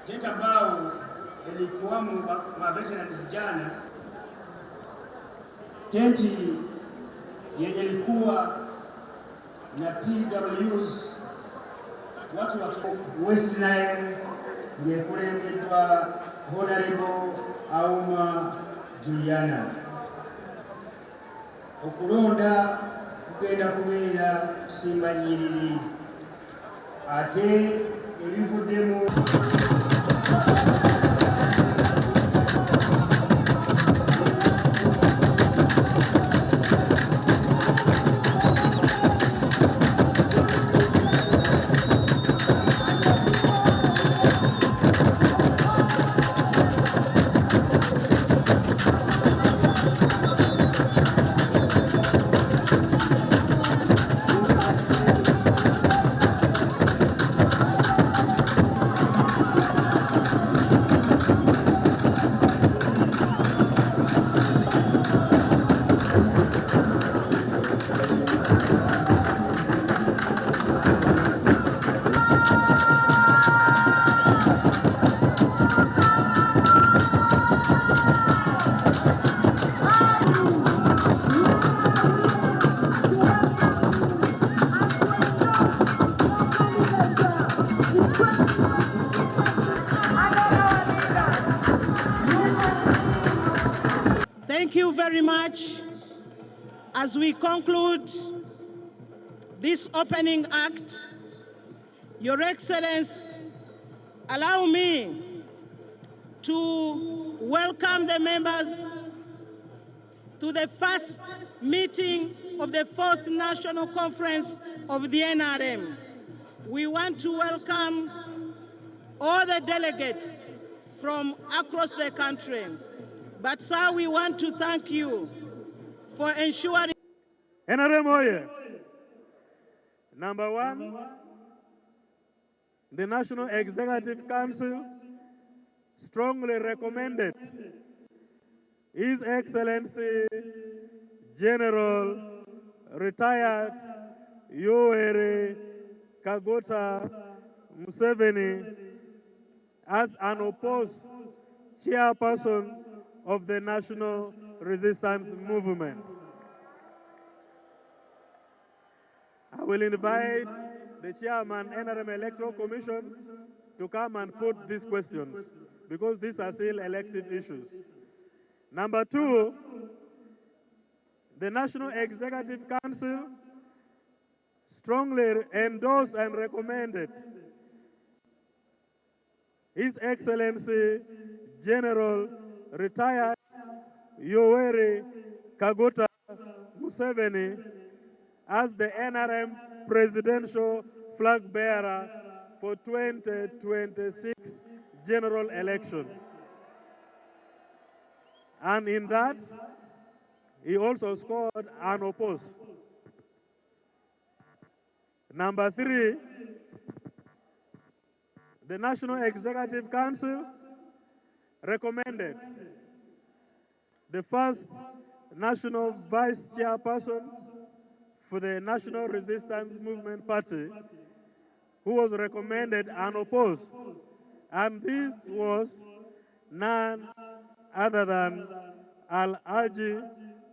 tenti ambao ilikuwamo maveterans jana, tenti yenye ilikuwa na PWs, watu wa West Nile, ngekulemedwa Honorable Auma Juliana okulonda kugenda kubeera kusimbanyiriri ate ebivuddemu. Thank you very much. As we conclude this opening act, Your Excellency, allow me to welcome the members to the first meeting of the 4th National Conference of the NRM. We want to welcome all the delegates from across the country. But sir, we want to thank you for ensuring NRM oye. Number one, the National Executive Council strongly recommended His Excellency General Retired Yoweri Kaguta Museveni as an opposed chairperson of the National Resistance Movement. I will invite the chairman, NRM Electoral Commission, to come and put these questions because these are still elective issues. Number two, the National Executive Council strongly endorsed and recommended His Excellency General Retired Yoweri Kaguta Museveni as the NRM presidential flag bearer for 2026 general election. And in that, he also scored unopposed. Number three, the National Executive Council recommended the first national vice chairperson for the National Resistance Movement Party, who was recommended unopposed. And this was none other than Alhaji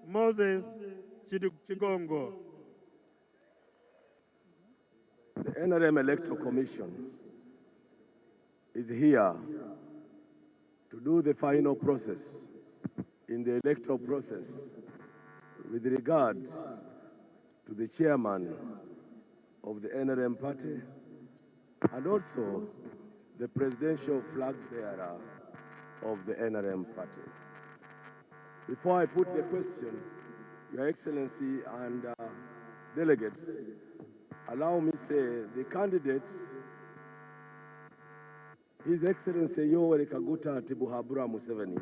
Moses Chigongo. The NRM Electoral Commission is here to do the final process in the electoral process with regard to the chairman of the NRM party and also the presidential flag bearer of the NRM party. Before I put the questions, Your Excellency and delegates, allow me to say the candidate, His Excellency Yoweri Kaguta Museveni,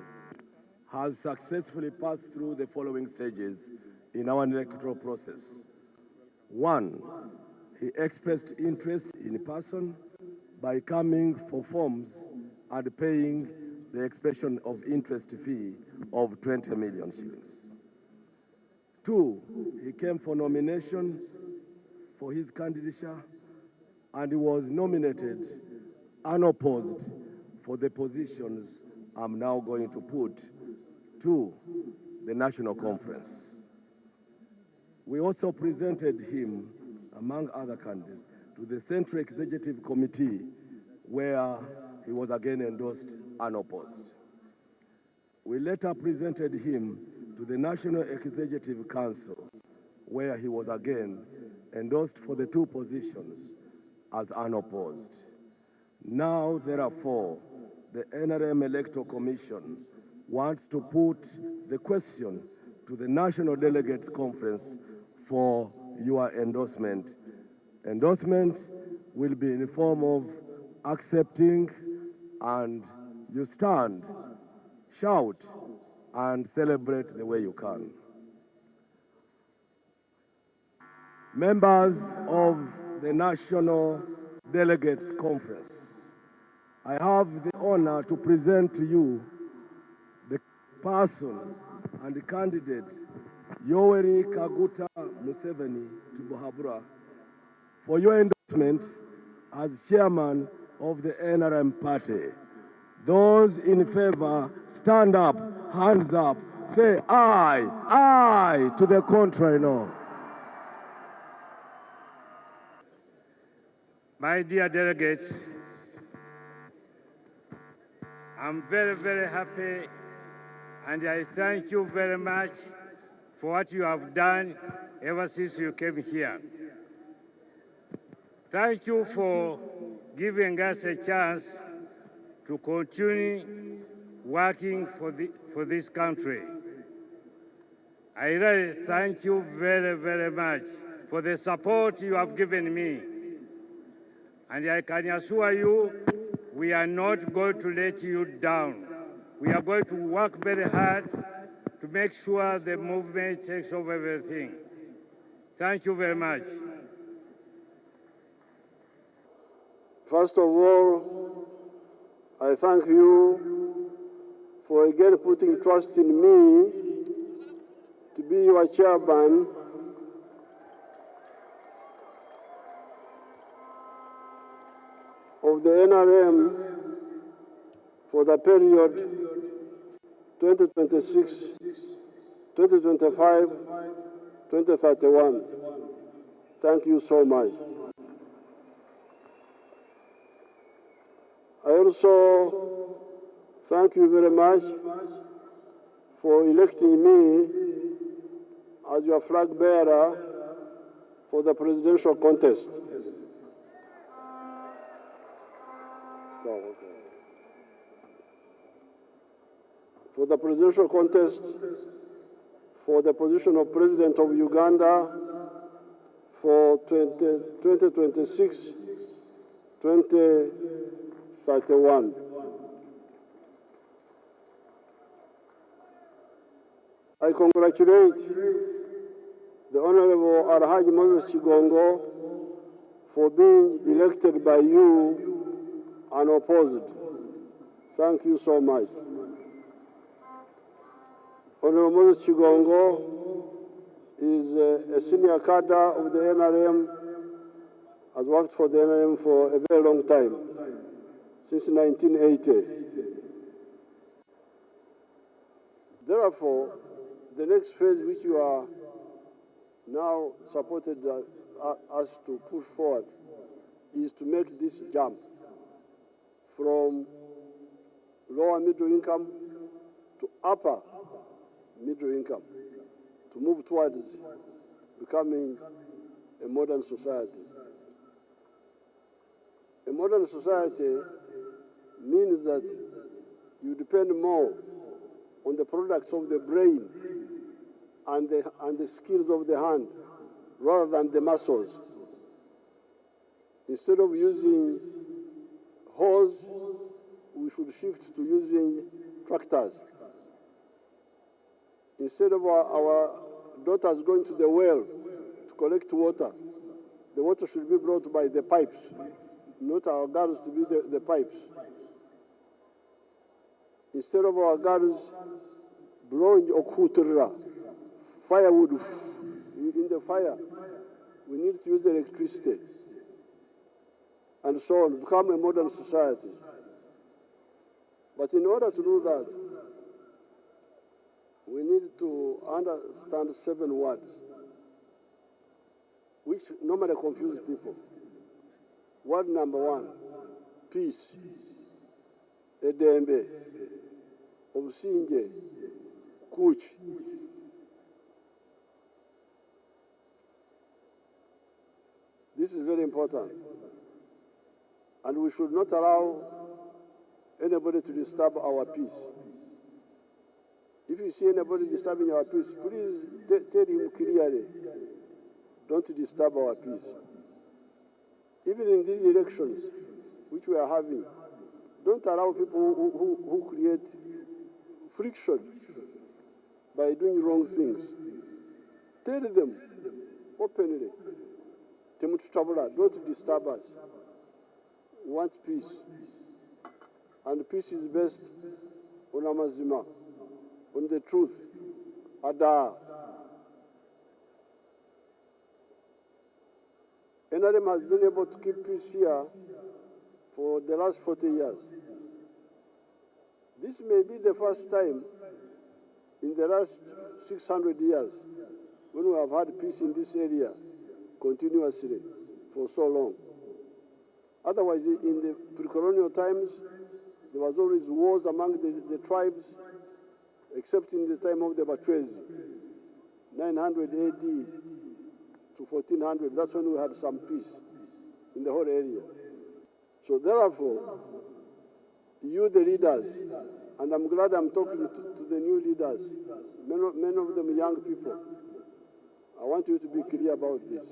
has successfully passed through the following stages in our electoral process. One, he expressed interest in person by coming for forms and paying the expression of interest fee of 20 million shillings. Two, he came for nomination for his candidature and he was nominated unopposed for the positions I'm now going to put to the National Conference. We also presented him, among other candidates, to the Central Executive Committee, where he was again endorsed unopposed. We later presented him to the National Executive Council, where he was again endorsed for the two positions as unopposed. Now, therefore, the NRM Electoral Commission wants to put the question to the National Delegates Conference for your endorsement. Endorsement will be in the form of accepting, and you stand, shout, and celebrate the way you can. Members of the National Delegates Conference, I have the honor to present to you the persons and the candidate Yoweri Kaguta Museveni Tibuhaburwa for your endorsement as chairman of the NRM party. Those in favor, stand up, hands up, say aye, aye. To the contrary, no. My dear delegates, I'm very, very happy, and I thank you very much for what you have done ever since you came here. Thank you for giving us a chance to continue working for this country. I really thank you very, very much for the support you have given me. And I can assure you, we are not going to let you down. We are going to work very hard to make sure the movement takes over everything. Thank you very much. First of all, I thank you for again putting trust in me to be your chairman of the NRM for the period 2026, 2025, 2031. Thank you so much. I also thank you very much for electing me as your flag bearer for the presidential contest. For the presidential contest for the position of President of Uganda for 2026, 2031. I congratulate the Honorable Alhaji Moses Chigongo for being elected by you unopposed. Thank you so much. Honorable Moses Chigongo is a senior cadre of the NRM, has worked for the NRM for a very long time, since 1980. Therefore, the next phase which you are now supported us to push forward is to make this jump from lower middle income to upper middle income, to move towards becoming a modern society. A modern society means that you depend more on the products of the brain and the skills of the hand rather than the muscles. Instead of using hoes, we should shift to using tractors. Instead of our daughters going to the well to collect water, the water should be brought by the pipes, not our girls to be the pipes. Instead of our girls blowing okutura, firewood in the fire, we need to use electricity, and so on, become a modern society. But in order to do that, we need to understand 7 words, which normally confuse people. Word number 1, peace. Edembe, obusinge, kuch. This is very important. And we should not allow anybody to disturb our peace. If you see anybody disturbing our peace, please tell him clearly, don't disturb our peace. Even in these elections, which we are having, don't allow people who create friction by doing wrong things. Tell them openly, don't disturb us. We want peace. And peace is based on amazima, on the truth. Ada. NRM has been able to keep peace here for the last 40 years. This may be the first time in the last 600 years when we have had peace in this area continuously for so long. Otherwise, in the pre-colonial times, there was always wars among the tribes, except in the time of the Batwezi, 900 AD to 1400. That's when we had some peace in the whole area. So therefore, you the leaders, and I'm glad I'm talking to the new leaders, many of them young people, I want you to be clear about this.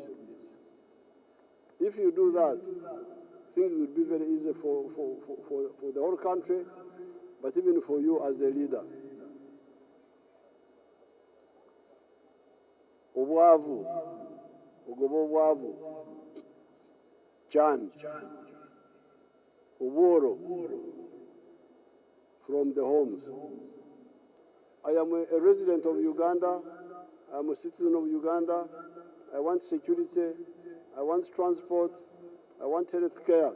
If you do that, things will be very easy for the whole country, but even for you as a leader. Obwavu, ogoba obwavu, Chan, Oboro, from the homes. I am a resident of Uganda. I am a citizen of Uganda. I want security. I want transport. I want health care.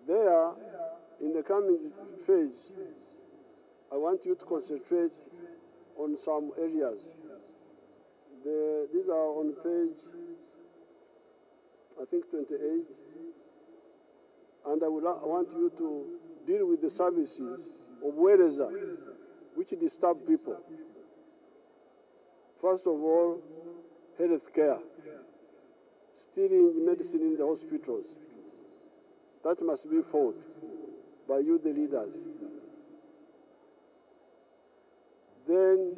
There, in the coming phase, I want you to concentrate on some areas. These are on page, I think, 28. And I want you to deal with the services of Wereza, which disturb people. First of all, health care. Stealing medicine in the hospitals. That must be fought by you, the leaders. Then,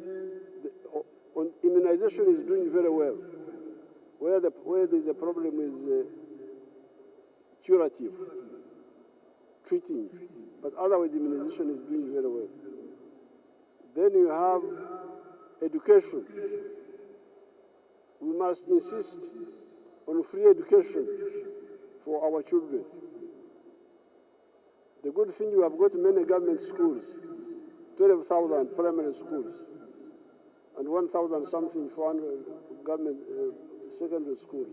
immunization is doing very well. Where there's a problem is curative, treating. But otherwise, immunization is doing very well. Then you have education. We must insist on free education for our children. The good thing, you have got many government schools, 12,000 primary schools, and 1,000 something for government secondary schools.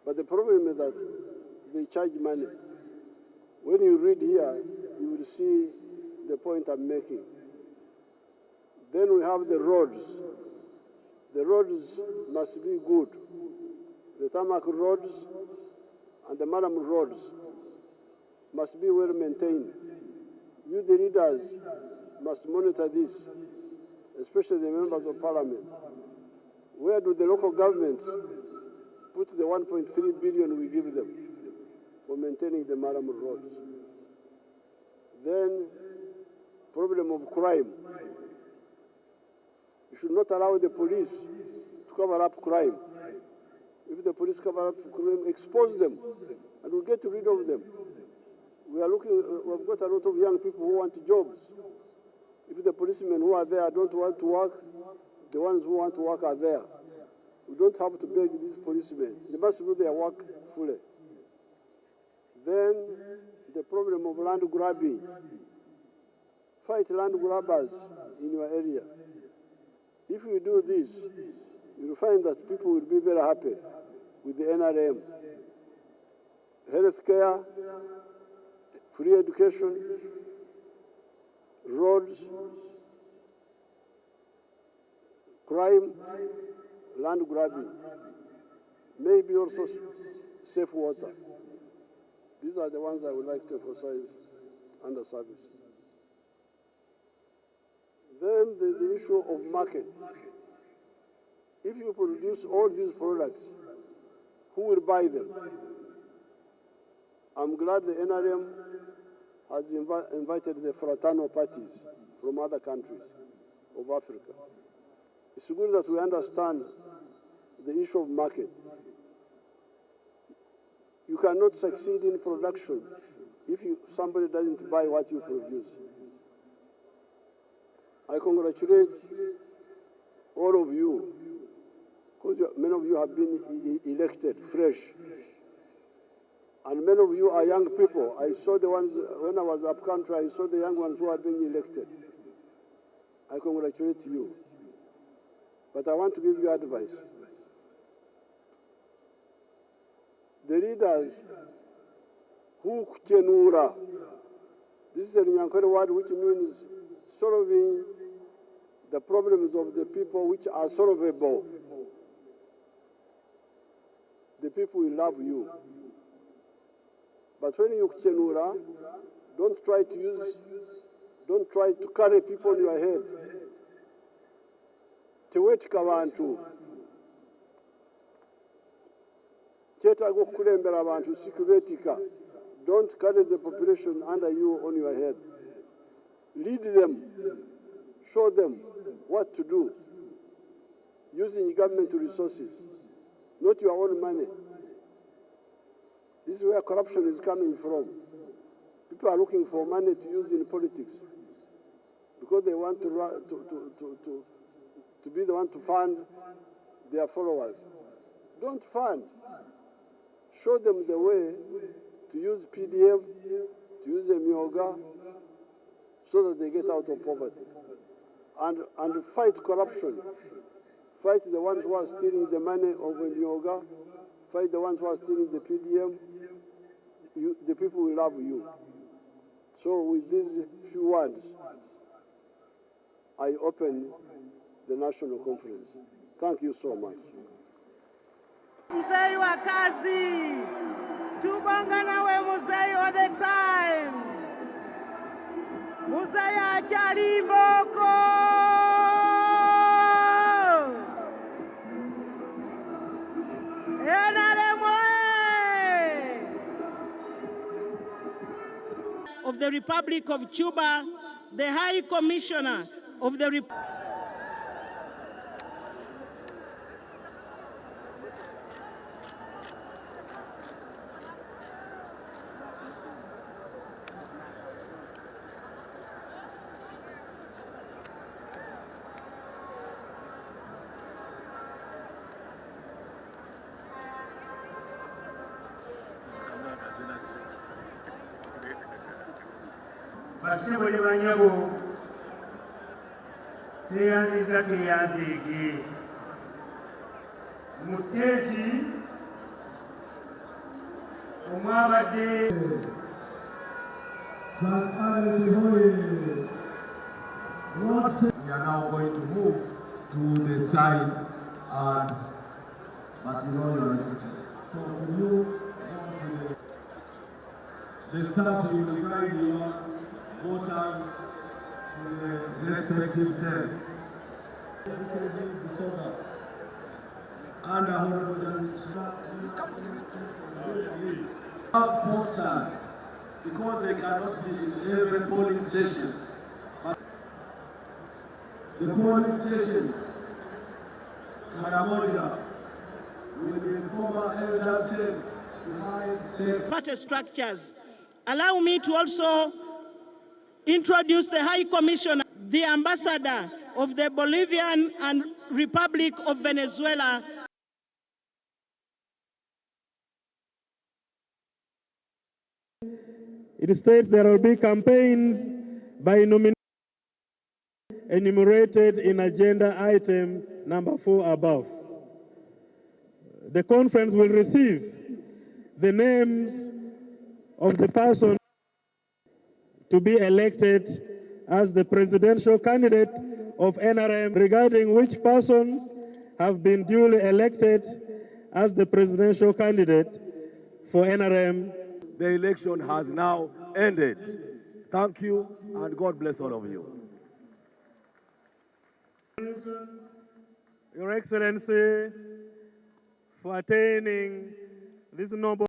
But the problem is that they charge money. When you read here, you will see the point I'm making. Then we have the roads. The roads must be good. The tarmac roads and the Maram roads must be well maintained. You, the leaders, must monitor this, especially the members of parliament. Where do the local governments put the 1.3 billion we give them for maintaining the Maram roads? Then, problem of crime. You should not allow the police to cover up crime. If the police cover up crime, expose them, and we'll get rid of them. We've got a lot of young people who want jobs. If the policemen who are there don't want to work, the ones who want to work are there. We don't have to beg these policemen. They must do their work fully. Then, the problem of land grabbing. Fight land grabbers in your area. If you do this, you'll find that people will be very happy with the NRM. Health care, free education, roads, crime, land grabbing, maybe also safe water. These are the ones I would like to emphasize under service. Then there's the issue of market. If you produce all these products, who will buy them? I'm glad the NRM has invited the fraternal parties from other countries of Africa. It's good that we understand the issue of market. You cannot succeed in production if somebody doesn't buy what you produce. I congratulate all of you, because many of you have been elected fresh. And many of you are young people. I saw the ones, when I was up country, I saw the young ones who are being elected. I congratulate you. But I want to give you advice. The leaders who kuchenura, this is a Nyankore word which means solving the problems of the people which are solvable. The people will love you. But when you kuchenura, don't try to carry people on your head. Tewetika abantu. Kyetaaga okukulembera abantu sikubeetika. Don't carry the population under you on your head. Lead them. Show them what to do. Using government resources, not your own money. This is where corruption is coming from. People are looking for money to use in politics because they want to be the one to fund their followers. Don't fund. Show them the way to use PDM, to use Myoga, so that they get out of poverty. And fight corruption. Fight the ones who are stealing the money of Myoga. Fight the ones who are stealing the PDM. The people will love you. So with these few words, I open the national conference. Thank you so much. Mzee wa kazi, tubonga nawe mzee all the time. Mzee achali mboko. Of the Republic of Cuba, the High Commissioner of the Republic. Basebo ne banyabo teyanziza teyanzige muteti omwabadde We are now going to move to the side, but you know you are educated. So when you go to the staff will guide your voters to the respective tents. And posters, because they cannot be in every polling station. But the polling stations, Karamoja, will be informal elders behind the Party structures. Allow me to also introduce the High Commissioner, the Ambassador of the Bolivian and Republic of Venezuela. It states there will be campaigns by nomination enumerated in agenda item number 4 above. The conference will receive the names of the person to be elected as the presidential candidate of NRM, regarding which persons have been duly elected as the presidential candidate for NRM. The election has now ended. Thank you, and God bless all of you. Your Excellency, for attaining this noble